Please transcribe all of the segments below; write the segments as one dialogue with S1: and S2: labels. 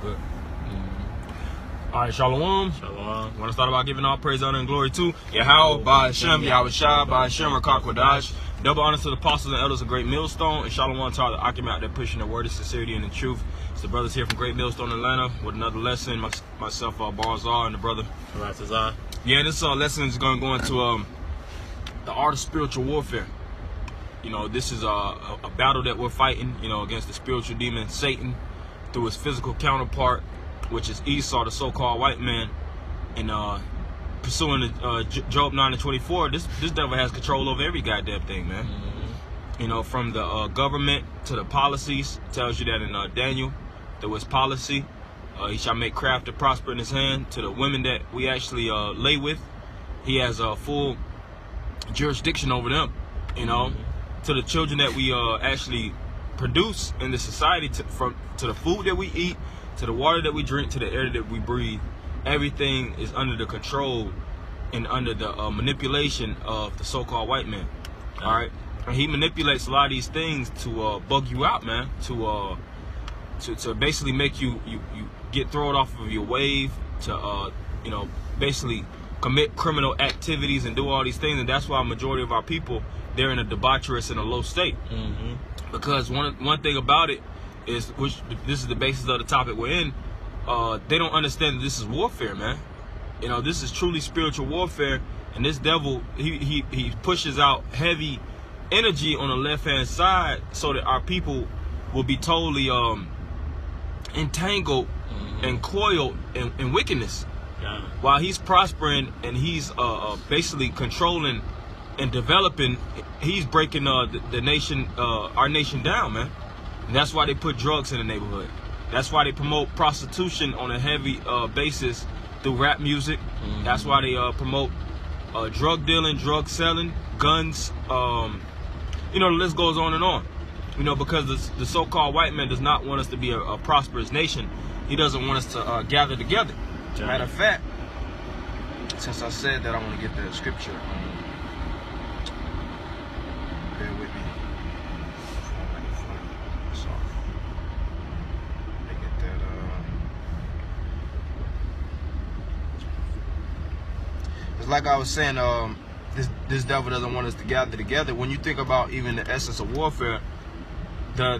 S1: Good. All right, Shalom.
S2: Shalom.
S1: Want to start about giving all praise, honor, and glory to Yahweh, Ba'Hashem, Yahweh Shai, Ba'Hashem, Rakak Kodash. Double honor to the apostles and elders of Great Millstone, and Shalom to all the Akim out there pushing the word of sincerity and the truth. It's the brothers here from Great Millstone, Atlanta, with another lesson. Myself, Barzal, and the brother.
S2: Ratazar.
S1: Yeah, this lesson is going to go into the art of spiritual warfare. You know, this is a battle that we're fighting, you know, against the spiritual demon Satan through his physical counterpart, which is Esau, the so-called white man. And pursuing Job 9:24, this devil has control over every goddamn thing, man. Mm-hmm. You know, from the government to the policies. Tells you that in Daniel, there was policy. He shall make craft to prosper in his hand. To the women that we actually lay with, he has a full jurisdiction over them. You know, to the children that we actually produce in the society, to the food that we eat, to the water that we drink, to the air that we breathe. Everything is under the control and under the manipulation of the so-called white man. All right, and he manipulates a lot of these things to bug you out, man. To basically make you get thrown off of your wave. To you know, basically commit criminal activities and do all these things. And that's why a majority of our people, they're in a debaucherous and a low state. Mm-hmm. Because one thing about it is, which this is the basis of the topic we're in. They don't understand that this is warfare, man. You know, this is truly spiritual warfare, and this devil, he pushes out heavy energy on the left-hand side so that our people will be totally entangled and coiled in wickedness. Yeah. While he's prospering and he's basically controlling and developing, he's breaking the nation, our nation down, man. And that's why they put drugs in the neighborhood. That's why they promote prostitution on a heavy basis through rap music. Mm-hmm. That's why they promote drug dealing, drug selling, guns. You know, the list goes on and on. You know, because the so-called white man does not want us to be a prosperous nation. He doesn't want us to gather together. Matter of fact, since I said that, I want to get the scripture. Bear with me. Like I was saying, this devil doesn't want us to gather together. When you think about even the essence of warfare, the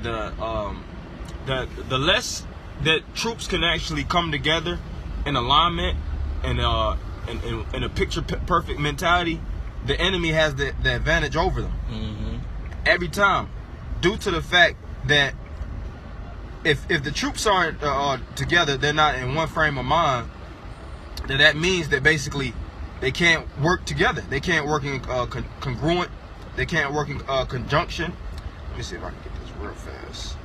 S1: less that troops can actually come together in alignment and in a picture perfect mentality, the enemy has the advantage over them. Mm-hmm. Every time, due to the fact that if the troops aren't together, they're not in one frame of mind. Then that means that basically they can't work together. They can't work in congruent. They can't work in conjunction. Let me see if I can get this real fast.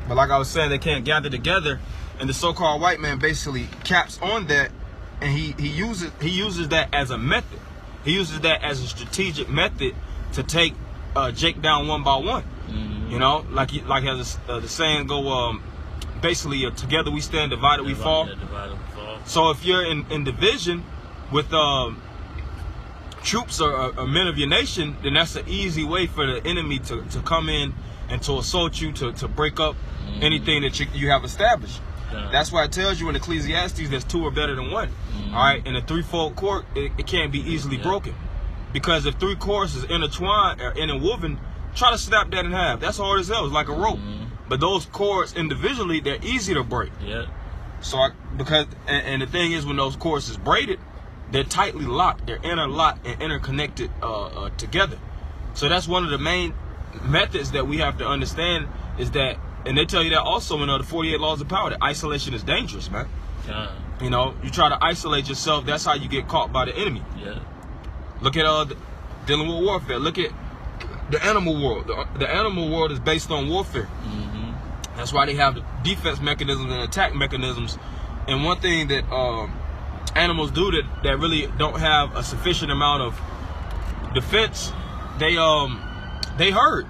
S1: But like I was saying, they can't gather together, and the so-called white man basically caps on that. And he uses that as a method. He uses that as a strategic method to take Jake down one by one. Mm-hmm. You know, like as the saying go, basically together we stand, divided we fall. So if you're in division with troops or men of your nation, then that's an easy way for the enemy to come in and to assault you, to break up anything that you have established. Yeah. That's why it tells you in Ecclesiastes there's two are better than one. Mm-hmm. All right, in a threefold cord, it can't be easily broken, because if three cords is intertwined or interwoven, try to snap that in half. That's hard as hell. It's like a rope. Mm-hmm. But those cords individually, they're easy to break. Yeah. So because the thing is, when those cords is braided, they're tightly locked. They're interlocked and interconnected together. So that's one of the main methods that we have to understand, is that. And they tell you that also in the 48 laws of power, that isolation is dangerous, man. Yeah. You know, you try to isolate yourself, that's how you get caught by the enemy. Yeah. Look at dealing with warfare. Look at the animal world. The animal world is based on warfare. Mm-hmm. That's why they have defense mechanisms and attack mechanisms. And one thing that animals do that really don't have a sufficient amount of defense, they herd.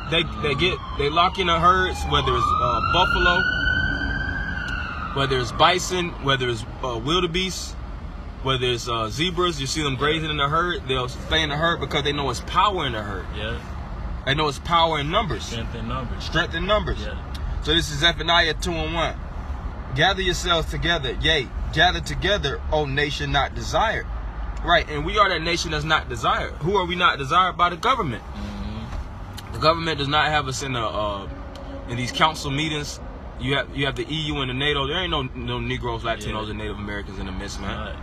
S1: They lock in the herds, whether it's buffalo, whether it's bison, whether it's wildebeest, whether it's zebras. You see them grazing in the herd. They'll stay in the herd because they know it's power in the herd.
S2: Yeah.
S1: They know it's power in numbers.
S2: Strength in numbers.
S1: Strength in numbers.
S2: Yeah.
S1: So this is Zephaniah 2:1. Gather yourselves together, yea, gather together, O nation not desired. Right, and we are that nation that's not desired. Who are we not desired? By the government.
S2: Mm-hmm.
S1: The government does not have us in these council meetings. You have the EU and the NATO. There ain't no Negroes, Latinos, and Native Americans in the midst, man.
S2: Right.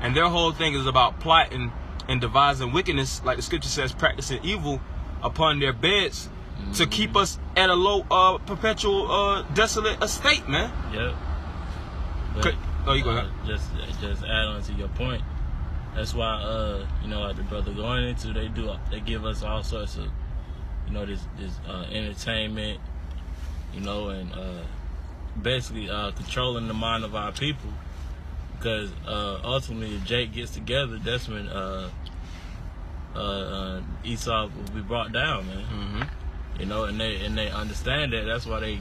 S1: And their whole thing is about plotting and devising wickedness, like the scripture says, practicing evil upon their beds to keep us at a low, perpetual, desolate estate, man.
S2: Yep. But,
S1: you go ahead.
S2: Just add on to your point. That's why, like the brother going into, they give us all sorts of, this entertainment, and basically controlling the mind of our people. Because ultimately, if Jake gets together, that's when Esau will be brought down, man.
S1: Mm-hmm.
S2: And they understand that. That's why they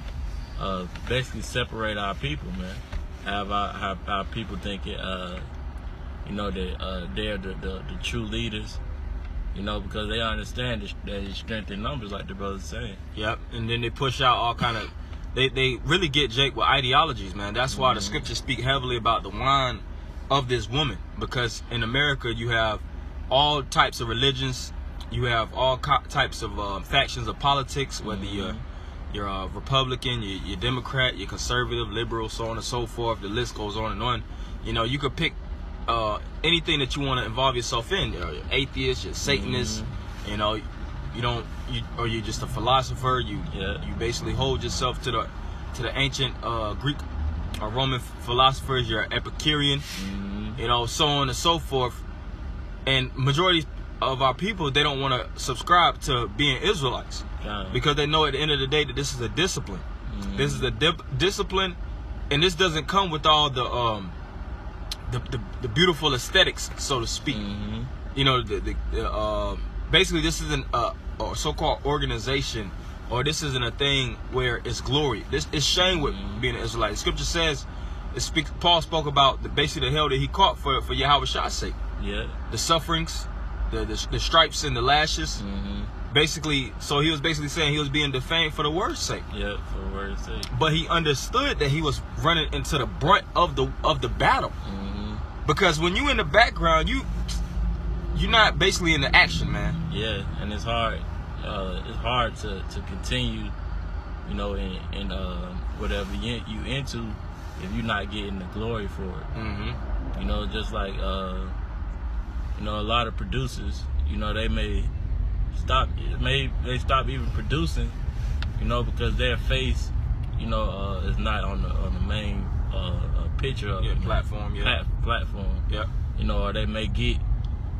S2: basically separate our people, man. Have our people thinking, that they're the true leaders, because they understand that there's strength in numbers, like the brother's saying.
S1: Yep. And then they push out all kind of. They really get Jake with ideologies, man. That's why the scriptures speak heavily about the wine of this woman. Because in America, you have all types of religions. You have all types of factions of politics, whether you're a Republican, you're Democrat, you're conservative, liberal, so on and so forth. The list goes on and on. You could pick anything that you want to involve yourself in. You're atheist, you're Satanist, or you're just a philosopher. You basically hold yourself to the ancient Greek or Roman philosophers. You're an Epicurean, so on and so forth. And majority of our people, they don't want to subscribe to being Israelites because they know at the end of the day that this is a discipline. This is a discipline, and this doesn't come with all the beautiful aesthetics, so to speak. Basically, this isn't a so-called organization, or this isn't a thing where it's glory. This is shame with being an Israelite. Scripture says, Paul spoke about basically the hell that he caught for Yahweh Shah's sake.
S2: Yeah.
S1: The sufferings, the stripes and the lashes. Basically, so he was basically saying he was being defamed for the word's sake.
S2: Yeah, for the word's sake.
S1: But he understood that he was running into the brunt of the battle. Because when you in the background, you're not basically in the action, man.
S2: Yeah, and it's hard. It's hard to continue, in whatever you into if you're not getting the glory for it. Just like a lot of producers, they may stop even producing, because their face, is not on the main picture of the
S1: platform.
S2: Platform.
S1: Yeah.
S2: Or they may get,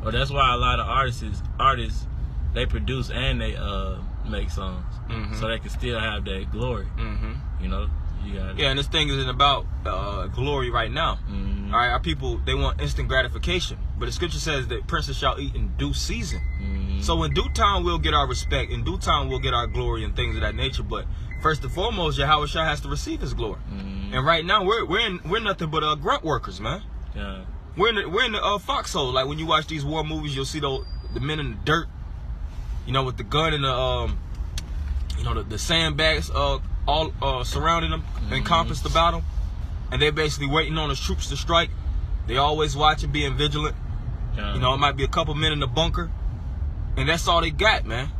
S2: or that's why a lot of artists they produce and they make songs, so they can still have that glory. And
S1: this thing isn't about glory right now. All right, our people, they want instant gratification, but the scripture says that princes shall eat in due season. So in due time we'll get our respect. In due time we'll get our glory and things of that nature. But first and foremost, Yahweh Shah has to receive his glory. And right now we're nothing but grunt workers, man.
S2: Yeah.
S1: We're in the foxhole. Like when you watch these war movies, you'll see the men in the dirt, with the gun and the sandbags all surrounding them, encompass the battle, and they're basically waiting on the troops to strike. They always watching, being vigilant. It might be a couple men in the bunker, and that's all they got, man.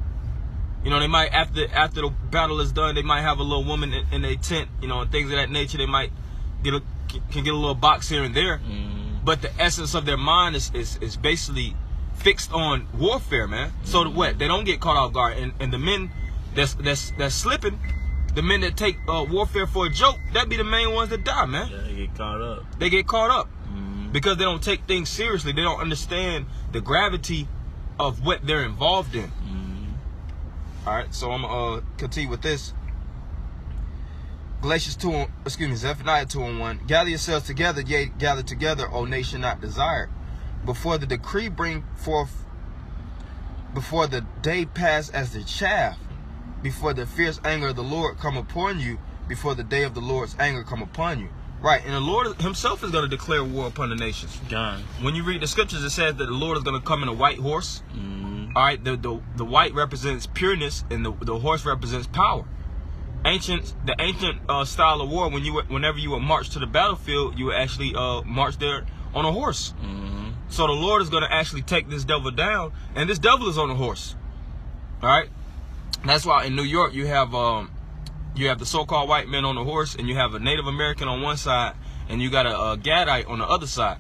S1: They might after the battle is done, they might have a little woman in their tent, and things of that nature. They might can get a little box here and there, but the essence of their mind is basically fixed on warfare, man. So what? They don't get caught off guard, and the men that's slipping, the men that take warfare for a joke, that be the main ones that die, man.
S2: Yeah, they get caught up.
S1: They get caught up because they don't take things seriously. They don't understand the gravity of what they're involved in. All right, so I'm gonna continue with this. Zephaniah 2:1. Gather yourselves together, yea, gather together, O nation not desired. Before the decree bring forth, before the day pass as the chaff, before the fierce anger of the Lord come upon you, before the day of the Lord's anger come upon you. Right, and the Lord himself is going to declare war upon the nations.
S2: God.
S1: When you read the scriptures, it says that the Lord is going to come in a white horse.
S2: Mm-hmm.
S1: All right, the white represents pureness, and the horse represents power. The ancient style of war, whenever you would march to the battlefield, you would actually march there on a horse.
S2: Mm-hmm.
S1: So the Lord is going to actually take this devil down, and this devil is on a horse. All right, that's why in New York you have the so-called white man on the horse, and you have a Native American on one side, and you got a Gadite on the other side,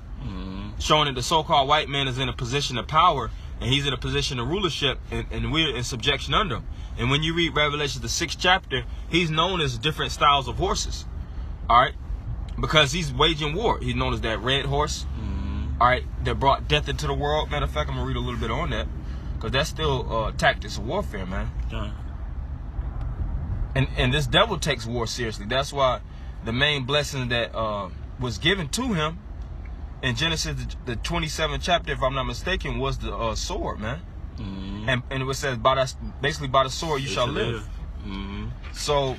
S1: showing that the so-called white man is in a position of power, and he's in a position of rulership, and we're in subjection under him. And when you read Revelation, the 6th chapter, he's known as different styles of horses, all right, because he's waging war. He's known as that red horse, all right, that brought death into the world. Matter of fact, I'm gonna read a little bit on that, because that's still tactics of warfare, man. And this devil takes war seriously. That's why the main blessing that was given to him in Genesis, the 27th chapter, if I'm not mistaken, was the sword, man. And it says, basically by the sword you shall live. So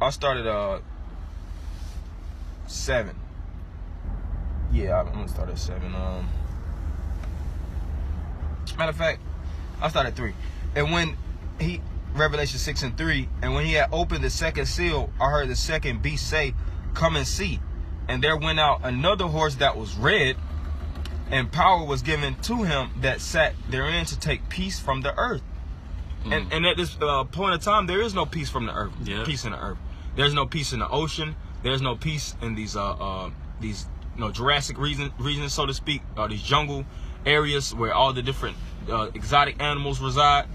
S1: I started 7. Yeah, I'm gonna start at 7. Matter of fact, I started 3. And when Revelation 6:3, and when he had opened the second seal, I heard the second beast say, "Come and see." And there went out another horse that was red, and power was given to him that sat therein to take peace from the earth. And at this point of time, there is no peace from the earth.
S2: Yeah.
S1: Peace in the earth. There's no peace in the ocean. There's no peace in these Jurassic regions, so to speak, these jungle areas where all the different exotic animals reside.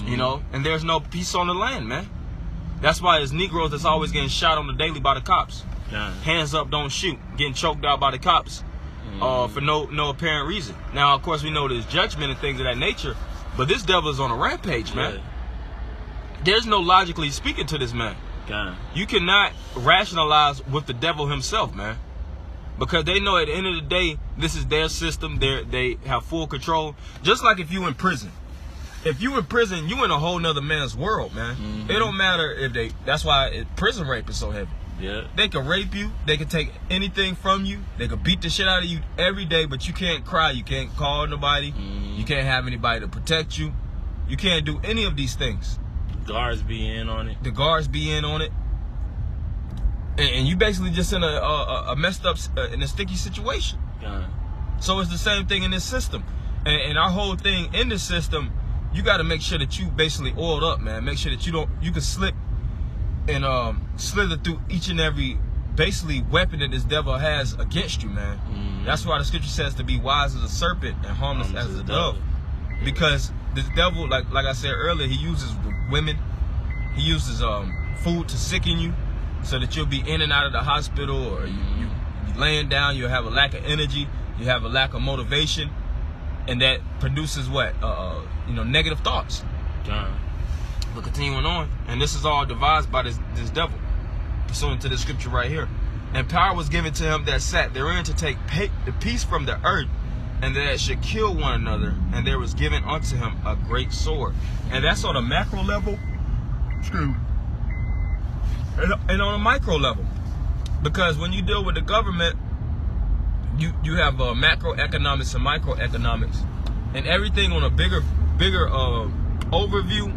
S1: You know, and there's no peace on the land, man. That's why there's Negroes that's always getting shot on the daily by the cops. Hands up, don't shoot. Getting choked out by the cops for no apparent reason. Now, of course, we know there's judgment and things of that nature, but this devil is on a rampage, man. There's no logically speaking to this man. You cannot rationalize with the devil himself, man, because they know at the end of the day, this is their system. They have full control. Just like if you in prison. If you in prison, you in a whole nother man's world, man. It don't matter if that's why prison rape is so heavy. They can rape you. They can take anything from you. They can beat the shit out of you every day, but you can't cry. You can't call nobody. You can't have anybody to protect you. You can't do any of these things.
S2: Guards be in on it.
S1: The guards be in on it. And you basically just in a messed up, in a sticky situation. So it's the same thing in this system. And our whole thing in this system, you got to make sure that you basically oiled up, man. Make sure that you can slip and slither through each and every basically weapon that this devil has against you, man. That's why the scripture says to be wise as a serpent and harmless as a dove. Because this devil, like I said earlier, he uses women. He uses food to sicken you so that you'll be in and out of the hospital, or you laying down, you'll have a lack of energy, you have a lack of motivation, and that produces what? Negative thoughts. But continuing on, and this is all devised by this devil, pursuant to the scripture right here. And power was given to him that sat therein to take the peace from the earth, and that it should kill one another. And there was given unto him a great sword. And that's on a macro level. And on a micro level. Because when you deal with the government, you have macroeconomics and microeconomics. And everything on a bigger overview,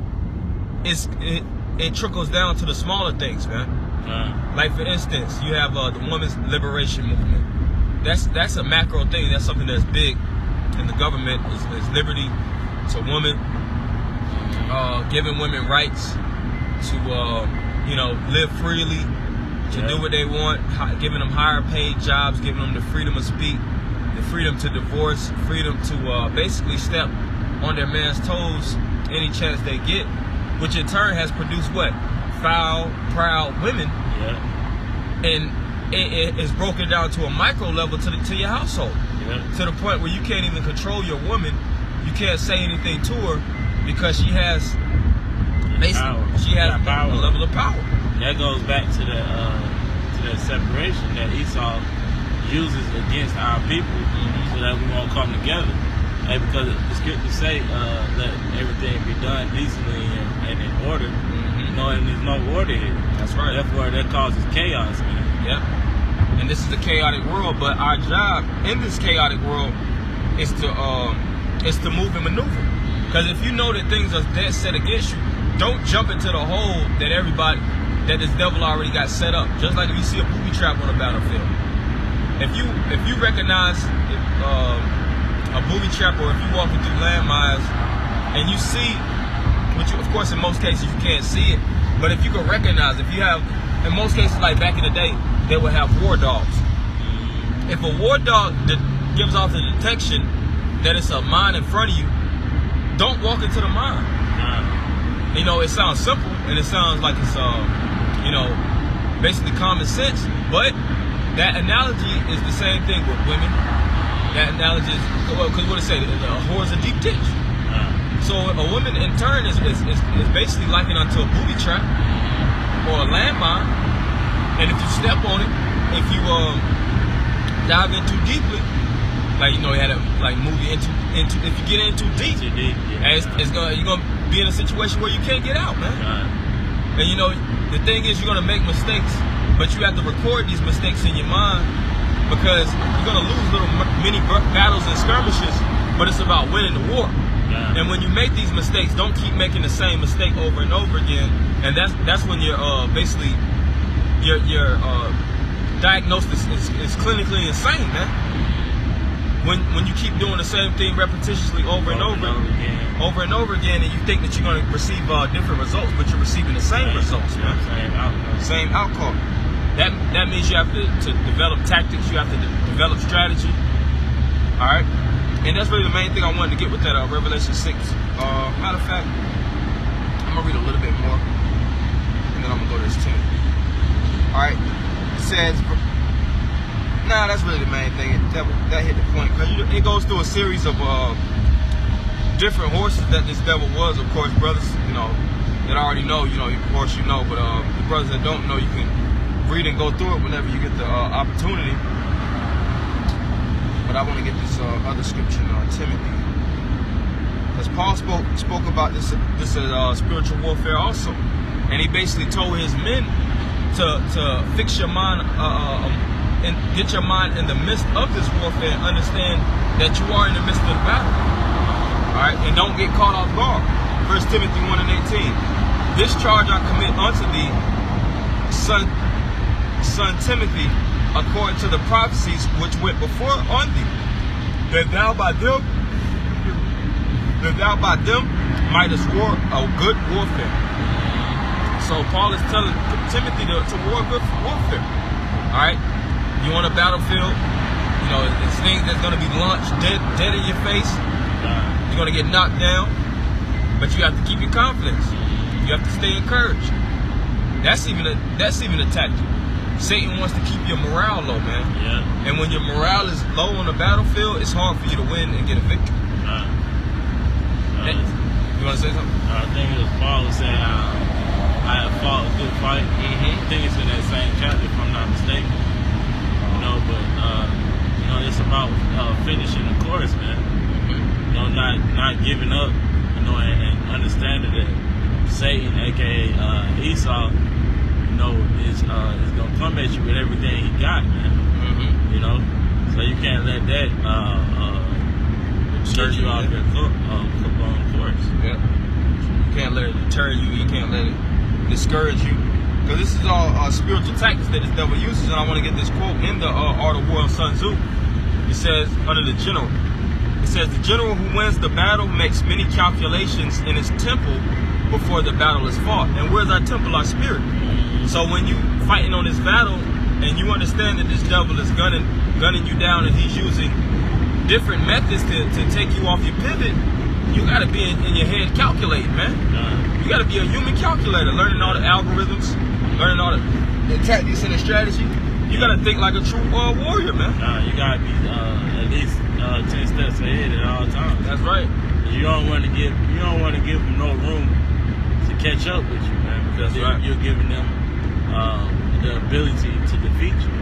S1: it trickles down to the smaller things, man. Like for instance, you have the women's liberation movement. That's a macro thing. That's something that's big in the government. Is liberty to women, giving women rights to live freely, to do what they want, giving them higher paid jobs, giving them the freedom of speech, the freedom to divorce, freedom to basically step on their man's toes any chance they get, which in turn has produced what? Foul, proud women. And it is broken down to a micro level to your household. To the point where you can't even control your woman. You can't say anything to her because she has a level of power.
S2: That goes back to that separation that Esau uses against our people, so that we won't come together. And because the scriptures say let everything be done decently and in order. And there's no order here.
S1: That's right.
S2: Therefore, that causes chaos, man.
S1: Yep. And this is a chaotic world, but our job in this chaotic world is to move and maneuver. Because if you know that things are dead set against you, don't jump into the hole that this devil already got set up. Just like if you see a booby trap on a battlefield. If you recognize a booby trap, or if you're walking through landmines and you see, which of course in most cases you can't see it, but if you can recognize, if you have, in most cases like back in the day, they would have war dogs. If a war dog gives off the detection that it's a mine in front of you, don't walk into the mine. You know, it sounds simple and it sounds like it's basically common sense, but that analogy is the same thing with women. That analogy is, because what it say, a whore is a deep ditch. So a woman in turn is basically likened unto a booby trap or a landmine. And if you step on it, if you dive in too deeply, like you had to like move you into if you get in too deep, you're gonna be in a situation where you can't get out, man. And the thing is, you're gonna make mistakes, but you have to record these mistakes in your mind, because you're gonna lose little mini battles and skirmishes, but it's about winning the war. And when you make these mistakes, don't keep making the same mistake over and over again. And that's when you're basically your diagnosis is clinically insane, man. When you keep doing the same thing repetitiously over and over again, and you think that you're going to receive different results, but you're receiving the same results, man. Same outcome. That means you have to develop tactics. You have to develop strategy. All right, and that's really the main thing I wanted to get with that Revelation 6. Matter of fact, I'm gonna read a little bit more, and then I'm gonna go to this 10. All right, it says. Nah, that's really the main thing. That hit the point, because it goes through a series of different horses that this devil was. Of course, brothers, that already know, of course you know, but the brothers that don't know, you can read and go through it whenever you get the opportunity. But I want to get this other scripture in Timothy, because Paul spoke about this spiritual warfare also, and he basically told his men to fix your mind. And get your mind in the midst of this warfare and understand that you are in the midst of the battle. Alright? And don't get caught off guard. 1 Timothy 1:18. This charge I commit unto thee, son Timothy, according to the prophecies which went before on thee, that thou by them mightest war a good warfare. So Paul is telling Timothy to war good warfare. Alright? You on a battlefield, it's things that's gonna be launched dead in your face. You're gonna get knocked down, but you have to keep your confidence. You have to stay encouraged. That's even a tactic. Satan wants to keep your morale low, man. Yeah. And when your morale is low on the battlefield, it's hard for you to win and get a victory. You want to say something?
S2: I think it was Paul saying, I have fought a good fight. I think it's in that same chapter, if I'm not mistaken. But it's about finishing the course, man. Not giving up, and understanding that Satan, aka Esau, is gonna come at you with everything he got, man. So you can't let that deter you off your course. Yeah.
S1: You can't let it deter you. You can't let it discourage you. Because this is all spiritual tactics that this devil uses, and I want to get this quote in the Art of War of Sun Tzu. It says, under the general, it says, the general who wins the battle makes many calculations in his temple before the battle is fought. And where's our temple? Our spirit. So when you fighting on this battle, and you understand that this devil is gunning you down, and he's using different methods to take you off your pivot, you got to be in your head calculating, man. You got to be a human calculator, learning all the algorithms, learning all the tactics and the strategy. You got to think like a true warrior, man.
S2: You got to be at least 10 steps ahead at all times.
S1: That's right.
S2: You don't want to give them no room to catch up with you, man, because you're giving them the ability to defeat you.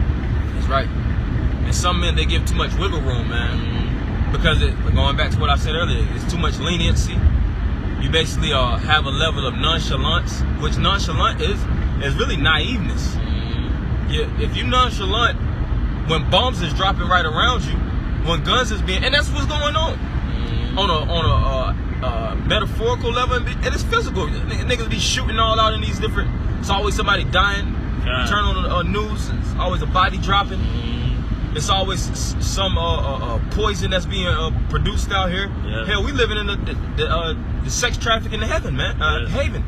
S1: That's right. And some men, they give too much wiggle room, man, because going back to what I said earlier, it's too much leniency. You basically have a level of nonchalance, which nonchalant is really naiveness. if you nonchalant when bombs is dropping right around you, when guns is being, and that's what's going on. On a metaphorical level, and it's physical. Niggas be shooting all out in these different. It's always somebody dying.
S2: God.
S1: Turn on the news. It's always a body dropping. It's always some poison that's being produced out here.
S2: Yeah.
S1: Hell, we living in the sex trafficking in heaven, man. Haven.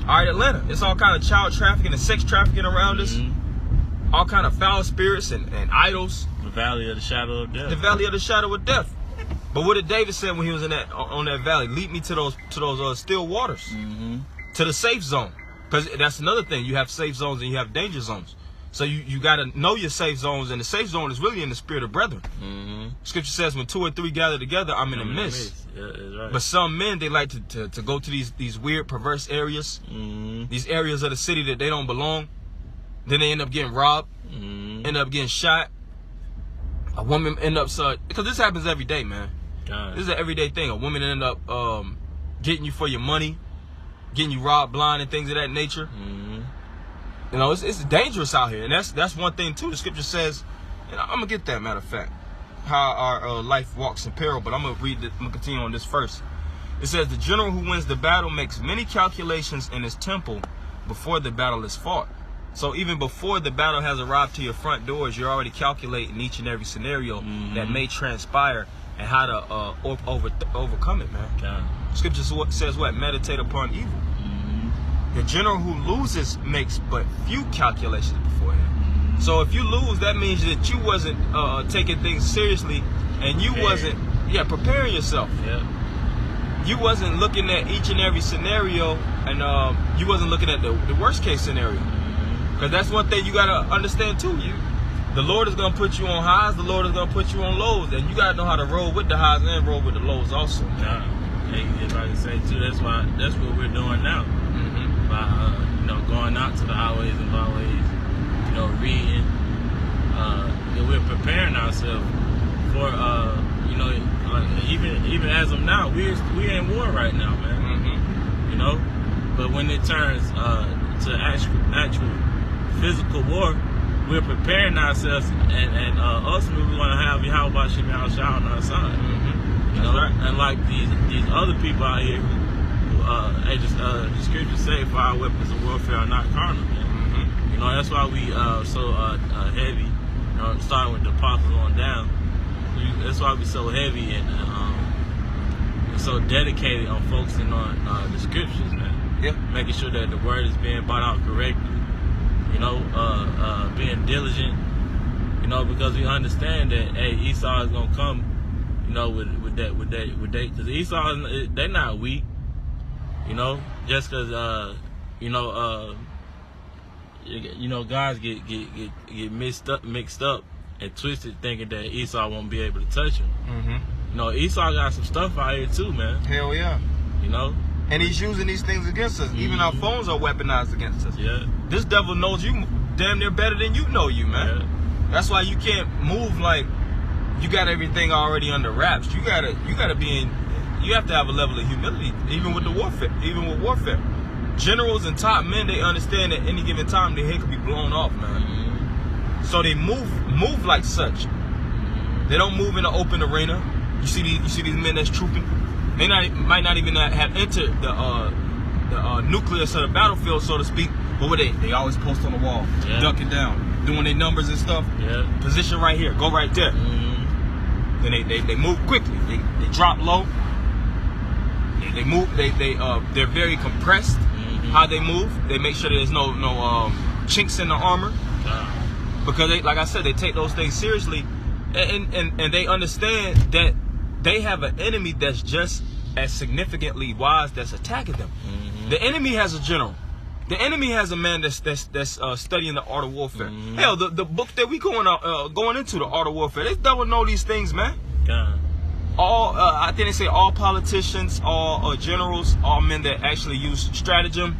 S1: All right, Atlanta. It's all kind of child trafficking and sex trafficking around us. All kind of foul spirits and idols.
S2: The valley of the shadow of death.
S1: The valley of the shadow of death. But what did David say when he was in on that valley? Lead me to those still waters, to the safe zone. Because that's another thing. You have safe zones and you have danger zones. So you got to know your safe zones, and the safe zone is really in the spirit of brethren. Scripture says, when 2 or 3 gather together, I'm in the midst.
S2: Yeah, that's right.
S1: But some men, they like to go to these weird, perverse areas, these areas of the city that they don't belong. Then they end up getting robbed, end up getting shot. A woman end up, because this happens every day, man.
S2: God.
S1: This is an everyday thing. A woman end up getting you for your money, getting you robbed blind and things of that nature. You know, it's dangerous out here, and that's one thing too. The scripture says, and I'm gonna get that, matter of fact, how our life walks in peril. But I'm gonna continue on this first. It says, the general who wins the battle makes many calculations in his temple before the battle is fought. So even before the battle has arrived to your front doors, you're already calculating each and every scenario that may transpire and how to overcome it, man.
S2: God.
S1: Scripture says what? Meditate upon evil. The general who loses makes but few calculations beforehand. So if you lose, that means that you wasn't taking things seriously, and you wasn't preparing yourself. You wasn't looking at each and every scenario, and you wasn't looking at the worst case scenario. Because that's one thing you gotta understand too. The Lord is gonna put you on highs. The Lord is gonna put you on lows, and you gotta know how to roll with the highs and roll with the lows also.
S2: If I can say too, that's what we're doing now. By going out to the highways and byways, reading. We're preparing ourselves for even as of now, we're in war right now, man. But when it turns to actual physical war, we're preparing ourselves, and ultimately we're going to have Yahweh Shem Yahushua on our side. And like these other people out here who the scriptures say, for our weapons of warfare are not carnal. That's why we so heavy. Starting with the apostles on down. That's why we so heavy and so dedicated on focusing on the scriptures, man. Making sure that the word is being brought out correctly. Being diligent. Because we understand that Esau is gonna come. With that, because Esau, they're not weak. Just because guys get mixed up and twisted, thinking that Esau won't be able to touch him. Esau got some stuff out here too, man.
S1: Hell yeah. And he's using these things against us. Even our phones are weaponized against us. This devil knows you damn near better than you know you, man. That's why you can't move like you got everything already under wraps. You gotta be in. You have to have a level of humility, even with warfare. Generals and top men, they understand that any given time their head could be blown off, man. So they move like such. They don't move in an open arena. You see these men that's trooping. They might not even have entered the nucleus of the battlefield, so to speak. But what they always post on the wall, ducking down, doing their numbers and stuff. Position right here, go right there. Then they move quickly. They drop low. They move. They're very compressed. How they move. They make sure there's no chinks in the armor. Because like I said, they take those things seriously, and they understand that they have an enemy that's just as significantly wise that's attacking them. The enemy has a general. The enemy has a man that's studying the art of warfare. Hell, the book that we going into, the art of warfare, they don't know these things, man. I think they say all politicians, all generals, all men that actually use stratagem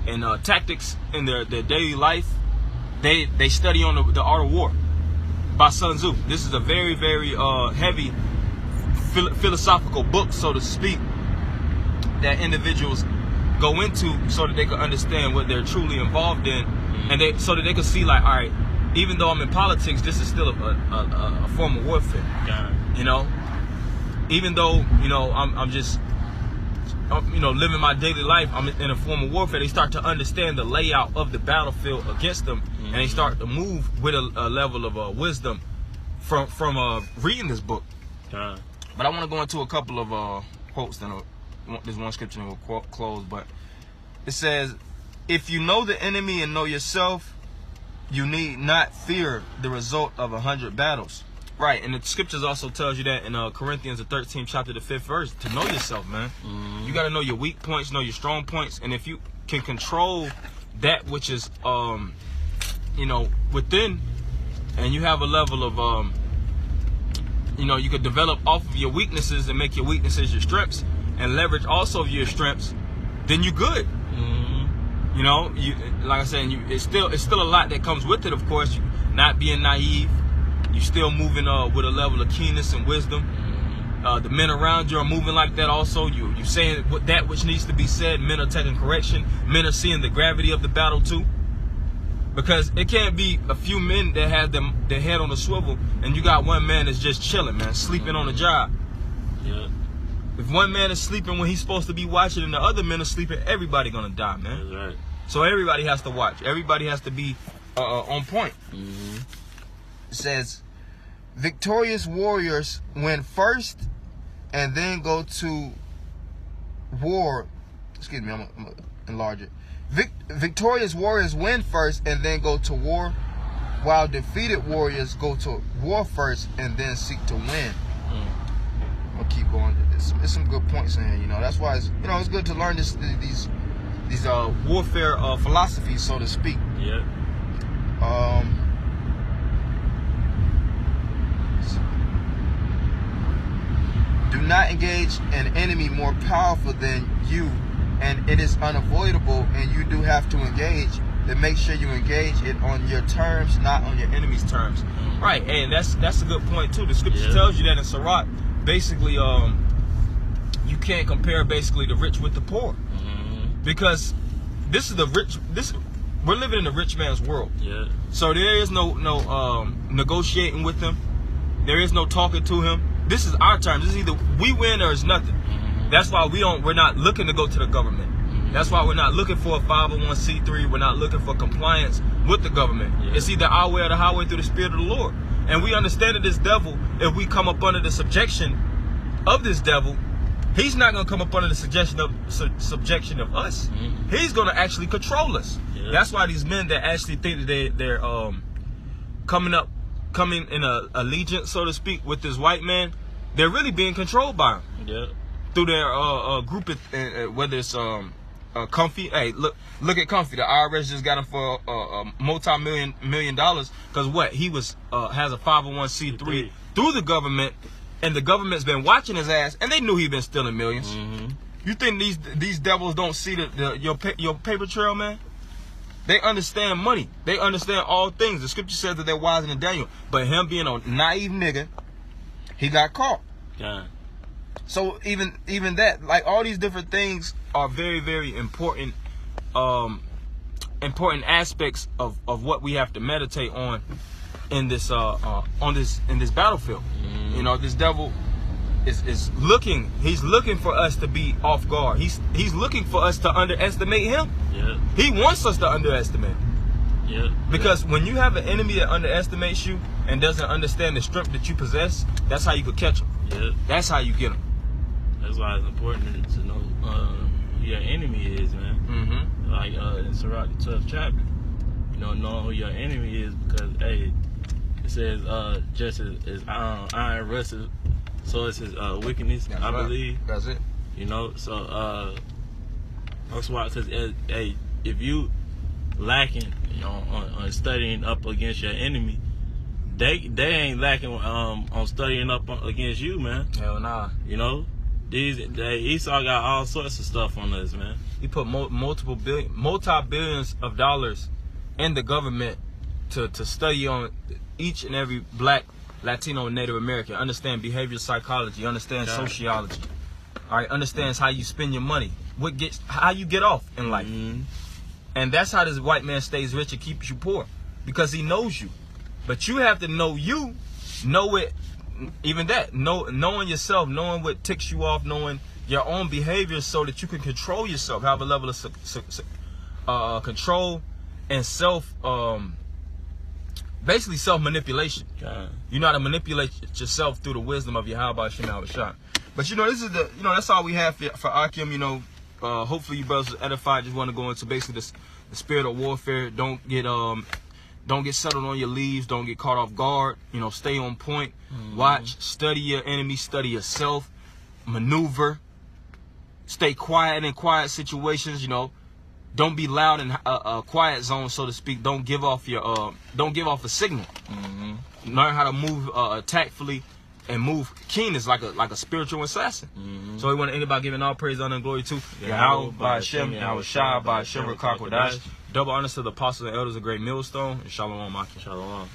S1: and tactics in their daily life, they study on the art of war by Sun Tzu. This is a very, very heavy philosophical book, so to speak, that individuals go into so that they can understand what they're truly involved in and so that they could see like, all right, even though I'm in politics, this is still a form of warfare. You know, even though I'm just living my daily life, I'm in a form of warfare. They start to understand the layout of the battlefield against them, and they start to move with a level of wisdom from reading this book. But I want to go into a couple of quotes. Then there's one scripture and we'll close. But it says, "If you know the enemy and know yourself, you need not fear the result of 100 battles." Right, and the scriptures also tells you that in Corinthians, the 13th chapter, the 5th verse, to know yourself, man. You got to know your weak points, know your strong points, and if you can control that which is, within, and you have a level of, you could develop off of your weaknesses and make your weaknesses your strengths, and leverage also your strengths, then you're good. Like I said, it's still a lot that comes with it. Of course, not being naive. You still moving with a level of keenness and wisdom. The men around you are moving like that also. You saying that which needs to be said. Men are taking correction. Men are seeing the gravity of the battle too. Because it can't be a few men that have their head on a swivel and you got one man that's just chilling, man, sleeping on the job.
S2: Yeah.
S1: If one man is sleeping when he's supposed to be watching and the other men are sleeping, everybody gonna die, man.
S2: That's right.
S1: So everybody has to watch. Everybody has to be on point. It says, victorious warriors win first and then go to war. Excuse me, I'm gonna enlarge it. Victorious warriors win first and then go to war, while defeated warriors go to war first and then seek to win. I'm gonna keep going. It's some good points in here, That's why it's good to learn these warfare philosophies, so to speak.
S2: Yeah.
S1: Do not engage an enemy more powerful than you, and it is unavoidable, and you do have to engage. Then make sure you engage it on your terms, not on your enemy's terms. Right, and that's a good point too. The scripture tells you that in Sirach, basically, you can't compare basically the rich with the poor, because this is we're living in a rich man's world. Yeah. So there is no negotiating with him. There is no talking to him. This is our terms. This is either we win or it's nothing. That's why we're not looking to go to the government. That's why we're not looking for a 501c3. We're not looking for compliance with the government. It's either our way or the highway through the Spirit of the Lord. And we understand that this devil, if we come up under the subjection of this devil, he's not going to come up under the subjection of us. He's going to actually control us. That's why these men that actually think that they're coming in a allegiance, so to speak, with this white man, they're really being controlled by him. Through their group, whether it's Comfy. Hey, look at Comfy. The IRS just got him for multi-million dollars because what? He was has a 501c3 through the government, and the government's been watching his ass, and they knew he'd been stealing millions. You think these devils don't see your paper trail, man? They understand money. They understand all things. The scripture says that they're wiser than Daniel. But him being a naive nigga, he got caught. So even that, like all these different things are very, very important important aspects of what we have to meditate on in this battlefield. You know, this devil is looking. He's looking for us to be off guard. He's looking for us to underestimate him. He wants us to underestimate. Because when you have an enemy that underestimates you and doesn't understand the strength that you possess, that's how you could catch him. That's how you get him.
S2: That's why it's important to know who your enemy is, man. Like in Sirach, the 12th chapter, you know, knowing who your enemy is, because hey, it says just as iron rusteth, so it's his wickedness. That's I believe.
S1: That's it.
S2: You know, so that's why it says, hey, if you lacking, you know, on studying up against your enemy, they ain't lacking on studying up against you, man.
S1: Hell nah.
S2: You know, Esau got all sorts of stuff on us, man.
S1: He put multi-billions of dollars in the government to study on each and every black, Latino, and Native American. Understand behavioral psychology. Understand sociology. All right. Understands how you spend your money. How you get off in life. And that's how this white man stays rich and keeps you poor, because he knows you. But you have to know you, know it, even that, knowing yourself, knowing what ticks you off, knowing your own behavior so that you can control yourself, have a level of control and basically self-manipulation. You know how to manipulate yourself through the wisdom of Yahweh Shem Yahushua. But this is that's all we have for Akim. Hopefully you brothers are edified. Just want to go into basically the spirit of warfare. Don't get settled on your leaves. Don't get caught off guard. Stay on point. Watch, study your enemy, study yourself, maneuver. Stay quiet in quiet situations. Don't be loud in a quiet zone, so to speak. Don't give off a signal. Learn how to move tactfully and move keenness like a spiritual assassin. So we want anybody giving all praise, honor, and glory to Yahweh, by Hashem, Yahushua, by Hashem, Rakakwadash. Double honors to the apostles and elders of Great Millstone, and Shalom, Akim.
S2: Shalom.